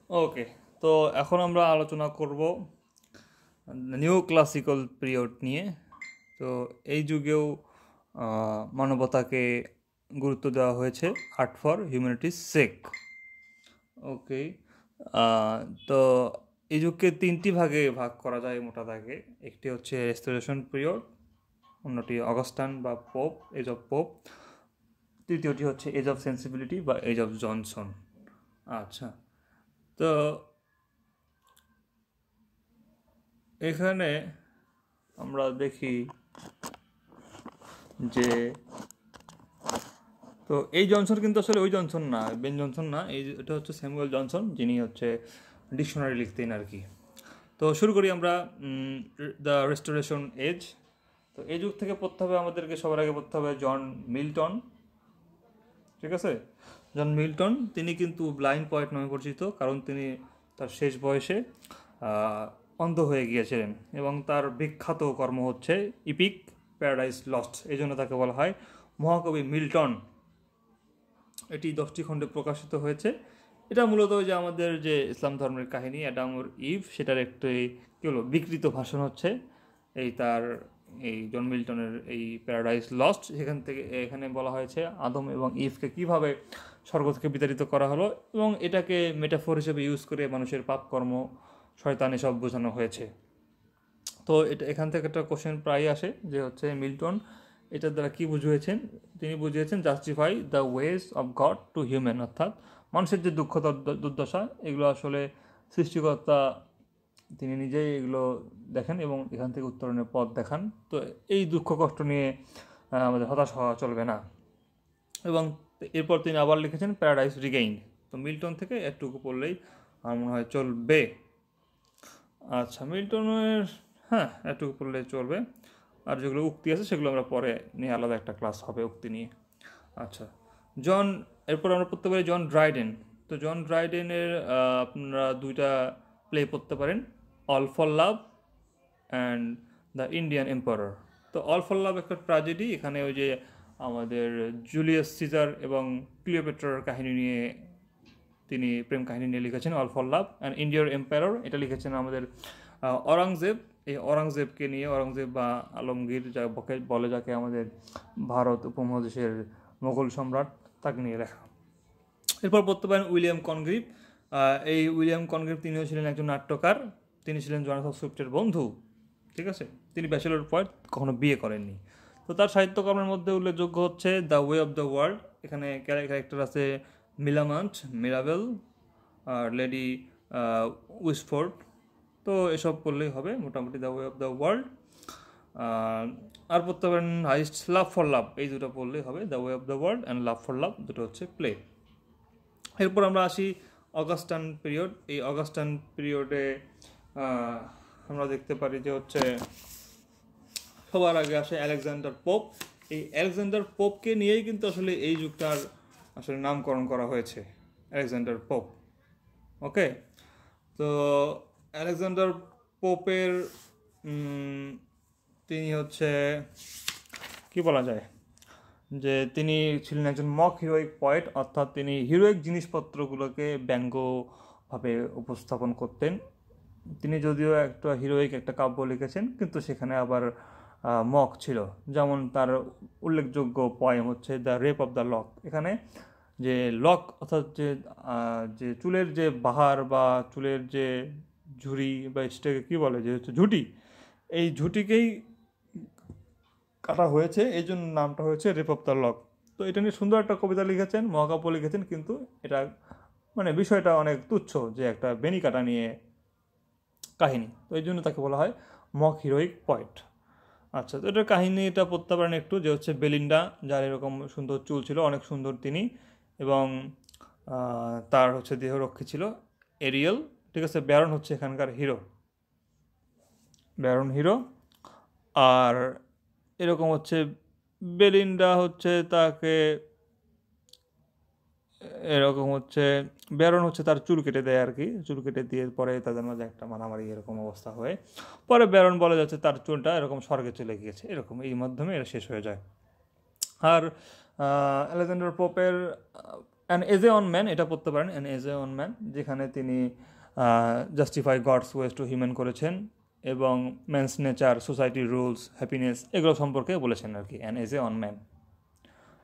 ওকে, তো এখন আমরা আলোচনা করব নিউ ক্লাসিক্যাল পিরিয়ড নিয়ে। তো এই যুগেও মানবতাকে গুরুত্ব দেওয়া হয়েছে আর্ট ফর হিউম্যানিটিস সেক। ওকে, তো এই যুগকে তিনটি ভাগে ভাগ করা যায় মোটা দাগে। একটি হচ্ছে রেস্টোরেশন পিরিয়ড, অন্যটি অগাস্টান বা পোপ, এজ অফ পোপ, তৃতীয়টি হচ্ছে এজ অফ সেন্সিবিলিটি বা এজ অফ জনসন। আচ্ছা, তো এখানে আমরা দেখি যে তো এই জনসন কিন্তু আসলে ওই জনসন না, বেন জনসন না, এটা হচ্ছে স্যামুয়েল জনসন, যিনি হচ্ছে ডিকশনারি লিখতেন আর কি। তো শুরু করি আমরা দ্য রেস্টোরেশন এজ। তো এই যুগ থেকে পড়তে হবে আমাদেরকে, সবার আগে পড়তে হবে জন মিল্টন। ঠিক আছে, জন মিল্টন তিনি কিন্তু ব্লাইন্ড পয়েট নামে পরিচিত, কারণ তিনি তার শেষ বয়সে অন্ধ হয়ে গিয়েছিলেন এবং তার বিখ্যাত কর্ম হচ্ছে ইপিক প্যারাডাইস লস্ট। এই জন্য তাকে বলা হয় মহাকবি মিল্টন। এটি 10টি খণ্ডে প্রকাশিত হয়েছে। এটা মূলত যে আমাদের যে ইসলাম ধর্মের কাহিনী অ্যাডাম ওর ইভ, সেটার একটি কী হলো বিকৃত ভাষণ হচ্ছে এই জন মিল্টনের এই প্যারাডাইস লস্ট। সেখান থেকে এখানে বলা হয়েছে আদম এবং ইভকে কীভাবে স্বর্গ থেকে বিতাড়িত করা হলো, এবং এটাকে মেটাফোর হিসেবে ইউজ করে মানুষের পাপকর্ম, শয়তান এসব বোঝানো হয়েছে। তো এটা এখান থেকে একটা কোশ্চেন প্রায় আসে যে হচ্ছে মিল্টন এটার দ্বারা কী বুঝিয়েছেন। তিনি বুঝিয়েছেন justify the ways of god two human, অর্থাৎ মানুষের যে দুঃখ দুর্দশা, এগুলো আসলে সৃষ্টিকর্তা তিনি নিজেই এগুলো দেখেন এবং এখান থেকে উত্তরণের পথ দেখান। তো এই দুঃখ কষ্ট নিয়ে আমাদের হতাশ হওয়া চলবে না। এবং এরপর তিনি আবার লিখেছেন প্যারাডাইস রিগেইন। তো মিল্টন থেকে একটুকু পড়লেই আমার মনে হয় চলবে। আচ্ছা, মিল্টনের একটুকু পড়লে চলবে, আর যেগুলো উক্তি আছে সেগুলো আমরা পরে নিয়ে আলাদা একটা ক্লাস হবে উক্তি নিয়ে। আচ্ছা, এরপর আমরা পড়তে পারি জন ড্রাইডেন। তো জন ড্রাইডেনের আপনারা দুইটা প্লে পড়তে পারেন, all for love and the Indian emperor. তো অল ফর লাভ একটা ট্র্যাজেডি, এখানে ওই যে আমাদের জুলিয়াস সিজার এবং ক্লিওপেট্রার কাহিনী নিয়ে তিনি প্রেম কাহিনী নিয়ে লিখেছেন অল ফর লাভ। অ্যান্ড ইন্ডিয়ার এম্পায়ার, এটা লিখেছেন আমাদের অরঙ্গজেব। এই অরঙ্গজেবকে নিয়ে, অরঙ্গজেব বা আলমগীর যাকে বলে, যাকে আমাদের ভারত উপমহাদেশের মোগল সম্রাট, তাকে নিয়ে লেখা। এরপর পড়তে পারেন উইলিয়াম কনগ্রিভ। এই উইলিয়াম কনগ্রিভ তিনিও ছিলেন একজন নাট্যকার, তিনি ছিলেন জোনাথন সুইফটের বন্ধু। ঠিক আছে, তিনি ব্যাচেলর পয়েন্ট, কখনো বিয়ে করেননি। তো তার সাহিত্যকর্মের মধ্যে উল্লেখযোগ্য হচ্ছে the way of the world. এখানে ক্যারেক্টার আছে মিলামান্ট, মিরাবেল আর লেডি উইসফোর্ড। তো এসব পড়লেই হবে মোটামুটি the way of the world. আর পড়তে পারেন হাইস্ট লাভ ফর লাভ, এই দুটো পড়লেই হবে, the way of the world and love for লাভ, দুটো হচ্ছে প্লে। এরপর আমরা আসি অগাস্টান পিরিয়ড। এই অগাস্টান পিরিয়ডে আমরা দেখতে পারি যে হচ্ছে সবার আগে আসে আলেকজান্ডার পোপ। এই আলেকজান্ডার পোপকে নিয়েই কিন্তু আসলে এই যুগটার আসলে নামকরণ করা হয়েছে, আলেকজান্ডার পোপ। ওকে, তো আলেকজান্ডার পোপের তিনি হচ্ছে কি বলা যায় যে তিনি ছিলেন একজন মক হিরোইক পয়েট, অর্থাৎ তিনি হিরোইক জিনিসপত্রগুলোকে ব্যঙ্গভাবে উপস্থাপন করতেন। তিনি যদিও একটা হিরোইক একটা কাব্য লিখেছেন, কিন্তু সেখানে আবার মক ছিল। যেমন তার উল্লেখযোগ্য পয়েম হচ্ছে the rape of the lock. এখানে যে লক অর্থাৎ যে চুলের যে বাহার বা চুলের যে ঝুড়ি বা এটাকে কী বলে, যে হচ্ছে ঝুঁটি, এই ঝুঁটিকেই কাটা হয়েছে, এই জন্য নামটা হয়েছে রেপ অফ দ্য লক। তো এটা নিয়ে সুন্দর একটা কবিতা লিখেছেন, মহাকাব্য লিখেছেন, কিন্তু এটা মানে বিষয়টা অনেক তুচ্ছ, যে একটা বেনি কাটা নিয়ে কাহিনী। তো এই জন্য তাকে বলা হয় মক হিরোইক পয়েট। আচ্ছা, তো এটার কাহিনীটা পড়তে পারেন একটু, যে হচ্ছে বেলিন্ডা, যার এরকম সুন্দর চুল ছিল, অনেক সুন্দর তিনি, এবং তার হচ্ছে দেহরক্ষী ছিল এরিয়েল। ঠিক আছে, ব্যারন হচ্ছে এখানকার হিরো, ব্যারন হিরো। আর এরকম হচ্ছে বেলিন্ডা হচ্ছে তাকে এরকম হচ্ছে ব্যারন হচ্ছে তার চুল কেটে দেয় আর কি, চুল কেটে দিয়ে পরে তাদের মাঝে একটা মারামারি এরকম অবস্থা হয়ে পরে ব্যারন বলে যাচ্ছে তার চুলটা এরকম স্বর্গে চলে গিয়েছে, এরকম এই মাধ্যমে এটা শেষ হয়ে যায়। আর আলেকজান্ডার পোপের an essay on man, এটা পড়তে পারেন an essay on man, যেখানে তিনি justify God's ways to human করেছেন এবং ম্যানস নেচার, সোসাইটির রুলস, হ্যাপিনেস এগুলো সম্পর্কে বলেছেন আর কি, an essay on man.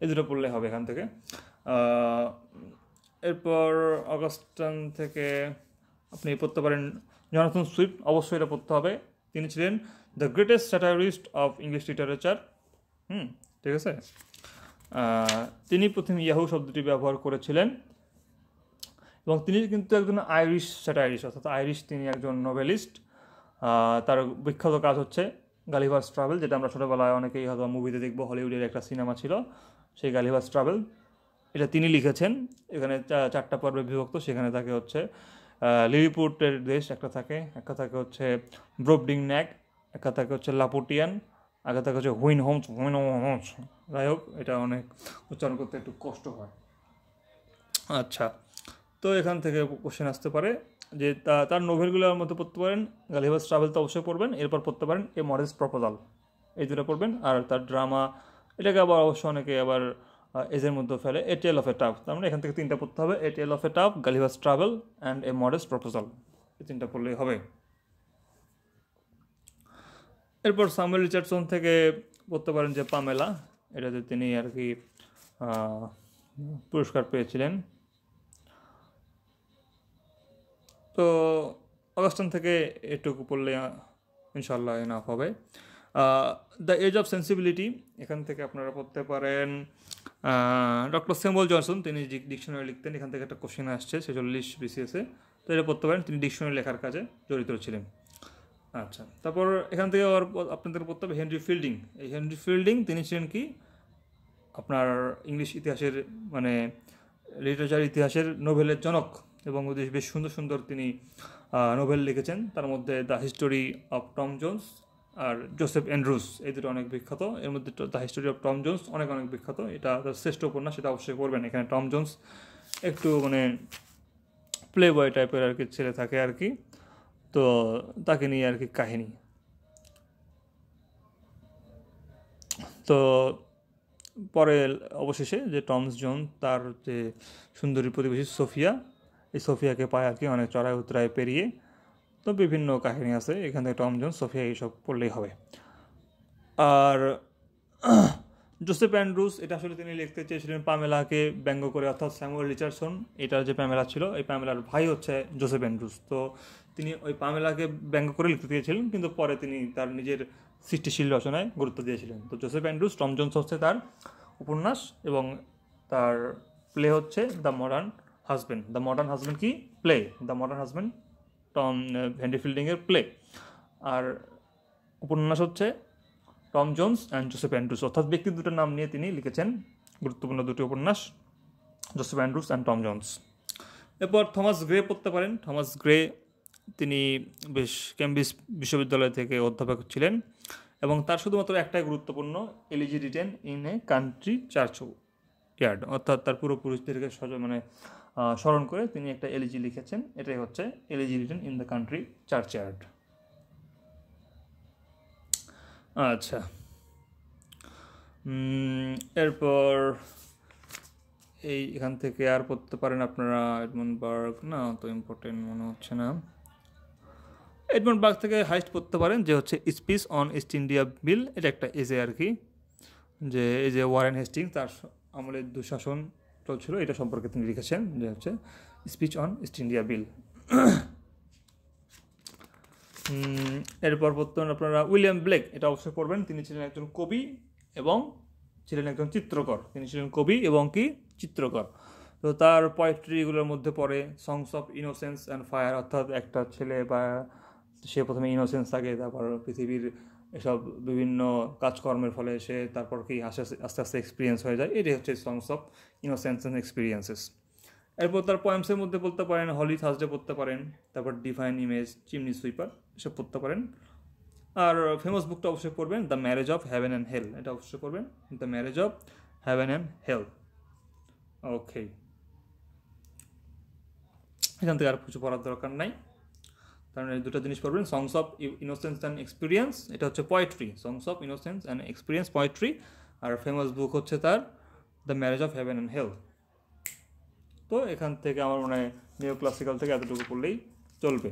এই দুটো পড়লে হবে এখান থেকে। এরপর অগাস্টাইন থেকে আপনি পড়তে পারেন জনাথন সুইফট, অবশ্যই এটা পড়তে হবে। তিনি ছিলেন the greatest satirist of English literature. ঠিক আছে। তিনি প্রথম ইয়াহু শব্দটি ব্যবহার করেছিলেন এবং তিনি কিন্তু একজন আইরিশ স্যাটারিস্ট, অর্থাৎ আইরিশ, তিনি একজন নোভেলিস্ট। তার বিখ্যাত কাজ হচ্ছে গালিভার্স ট্রাভেল, যেটা আমরা ছোটোবেলায় অনেকেই হয়তো মুভিতে দেখবো, হলিউডের একটা সিনেমা ছিল সেই গালিভার্স ট্রাভেল, এটা তিনি লিখেছেন। এখানে 4টা পর্বে বিভক্ত, সেখানে থাকে হচ্ছে লিলিপুটের দেশ একটা থাকে, একটা থাকে হচ্ছে ব্রোবডিং ন্যাক, একটা থাকে হচ্ছে লাপুটিয়ান, একটা থাকে হচ্ছে হুইন হোমস। যাই হোক, এটা অনেক উচ্চারণ করতে একটু কষ্ট হয়। আচ্ছা, তো এখান থেকে কোশ্চেন আসতে পারে যে তার নোভেলগুলোর মধ্যে পড়তে পারেন গালিভার্স ট্রাভেল, তো অবশ্যই পড়বেন। এরপর পড়তে পারেন এ মডেস্ট প্রপোজাল, এই দুটো পড়বেন। আর তার ড্রামা, এটাকে আবার অবশ্য অনেকে আবার এজের মধ্যে ফেলে, এ টেল অফ এ টাফ। তার মানে এখান থেকে 3টা পড়তে হবে, a tale of a tub, Gulliver's travel and a modest proposal, এই 3টা পড়লেই হবে। এরপর স্যামুয়েল রিচার্ডসন থেকে পড়তে পারেন যে পামেলা, এটাতে তিনি আর কি পুরস্কার পেয়েছিলেন। তো অগাস্টাইন থেকে এটুকু পড়লে ইনশাল্লাহ এনাফ হবে। দ্য এজ অফ সেন্সিবিলিটি, এখান থেকে আপনারা পড়তে পারেন ডক্টর স্যামুয়েল জনসন, তিনি ডিকশনারি লিখতেন। এখান থেকে একটা কোশ্চেন আসছে 46 BCS-এ, তো এটা পড়তে পারেন, তিনি ডিকশনারি লেখার কাজে জড়িত ছিলেন। আচ্ছা, তারপর এখান থেকে আবার আপনাদের পড়তে হবে হেনরি ফিল্ডিং। এই হেনরি ফিল্ডিং তিনি ছিলেন কি আপনার ইংলিশ ইতিহাসের, মানে লিটারেচার ইতিহাসের নোবেলের জনক, এবং বেশ সুন্দর সুন্দর তিনি নোবেল লিখেছেন। তার মধ্যে the history of Tom Jones আর জোসেফ অ্যান্ড্রুস, এই দুটো অনেক বিখ্যাত। এর মধ্যে the history of Tom Jones অনেক অনেক বিখ্যাত, এটা তার শ্রেষ্ঠ উপন্যাস, সেটা অবশ্যই পড়বেন। এখানে টম জোন্স একটু মানে প্লে বয় টাইপের আর কি ছেলে থাকে আর কি, তো তাকে নিয়ে আর কি কাহিনী। তো পরে অবশেষে যে টমস জোন্স, তার যে সুন্দরী প্রতিবেশী সোফিয়া, এই সোফিয়াকে পায় আর কি অনেক চড়াই উতরায় পেরিয়ে। তো বিভিন্ন কাহিনী আছে এখান থেকে, টম জোন্স, সোফিয়া, এইসব পড়লেই হবে। আর জোসেফ অ্যান্ড্রুস, এটা আসলে তিনি লিখতে চেয়েছিলেন পামেলাকে ব্যঙ্গ করে, অর্থাৎ স্যামুয়েল রিচার্ডসন এটার যে পামেলা ছিল, এই পামেলার ভাই হচ্ছে জোসেফ অ্যান্ড্রুস। তো তিনি ওই পামেলাকে ব্যঙ্গ করে লিখতে চেয়েছিলেন, কিন্তু পরে তিনি তার নিজের সৃষ্টিশীল রচনায় গুরুত্ব দিয়েছিলেন। তো জোসেফ অ্যান্ড্রুস, টম জোন্স হচ্ছে তার উপন্যাস, এবং তার প্লে হচ্ছে the modern husband. The modern husband কি play, the modern husband Tom Henry ফিল্ডিংয়ের প্লে। আর উপন্যাস হচ্ছে Tom Jones and Joseph Andrews, অর্থাৎ ব্যক্তি দুটোর নাম নিয়ে তিনি লিখেছেন গুরুত্বপূর্ণ দুটি উপন্যাস, Joseph Andrews and Tom Jones. এরপর থমাস গ্রে পড়তে পারেন। থমাস গ্রে তিনি বেশ কেমব্রিজ বিশ্ববিদ্যালয় থেকে অধ্যাপক ছিলেন, এবং তার শুধুমাত্র একটাই গুরুত্বপূর্ণ, elegy written in a country church yard, অর্থাৎ তার পূর্বপুরুষদেরকে মানে স্মরণ করে তিনি একটা এলিজি লিখেছেন, এটাই হচ্ছে elegy written in the country church yard. আচ্ছা, এরপর এখান থেকে আর পড়তে পারেন আপনারা এডমন্ড বার্গ, না তো ইম্পর্টেন্ট মনে হচ্ছে না। এডমন্ড বার্গ থেকে হাইস্ট পড়তে পারেন যে হচ্ছে স্পিচ অন ইস্ট ইন্ডিয়া বিল, এটা একটা এজে আর কি, যে এই যে ওয়ারেন হেস্টিং তার আমলে দুঃশাসন চলছিল, এটা সম্পর্কে তিনি লিখেছেন, যে হচ্ছে স্পিচ অন ইস্ট ইন্ডিয়া বিল। এরপর পড়তেন আপনারা উইলিয়াম ব্লেক, এটা অবশ্যই পড়বেন। তিনি ছিলেন একজন কবি এবং ছিলেন একজন চিত্রকর, তিনি ছিলেন কবি এবং কি চিত্রকর। তো তার পোয়েট্রিগুলোর মধ্যে পড়ে সংস অফ ইনোসেন্স অ্যান্ড ফায়ার, অর্থাৎ একটা ছেলে বা সে প্রথমে ইনোসেন্স থাকে, তারপর পৃথিবীর এসব বিভিন্ন কাজকর্মের ফলে সে তারপর কি আস্তে আস্তে এক্সপিরিয়েন্স হয়ে যায়, এটাই হচ্ছে সংস অফ ইনোসেন্স অ্যান্ড এক্সপিরিয়েন্সেস। এরপর তার পয়েমসের মধ্যে পড়তে পারেন হলি থার্সডে পড়তে পারেন, তারপর ডিভাইন ইমেজ, চিমনি সুইপার, এসব পড়তে পারেন। আর ফেমাস বুকটা অবশ্যই পড়বেন the marriage of heaven and hell, এটা অবশ্যই পড়বেন, the marriage of heaven and hell. Okay, এখান থেকে আর কিছু পড়ার দরকার নাই, কারণ এই দুটো জিনিস পড়বেন, songs of innocence and experience, এটা হচ্ছে poetry, songs of innocence and experience poetry, আর ফেমাস বুক হচ্ছে তার the marriage of heaven and hell. তো এখান থেকে আমার মনে হয় নিও ক্লাসিক্যাল থেকে এতটুকু পড়লেই চলবে।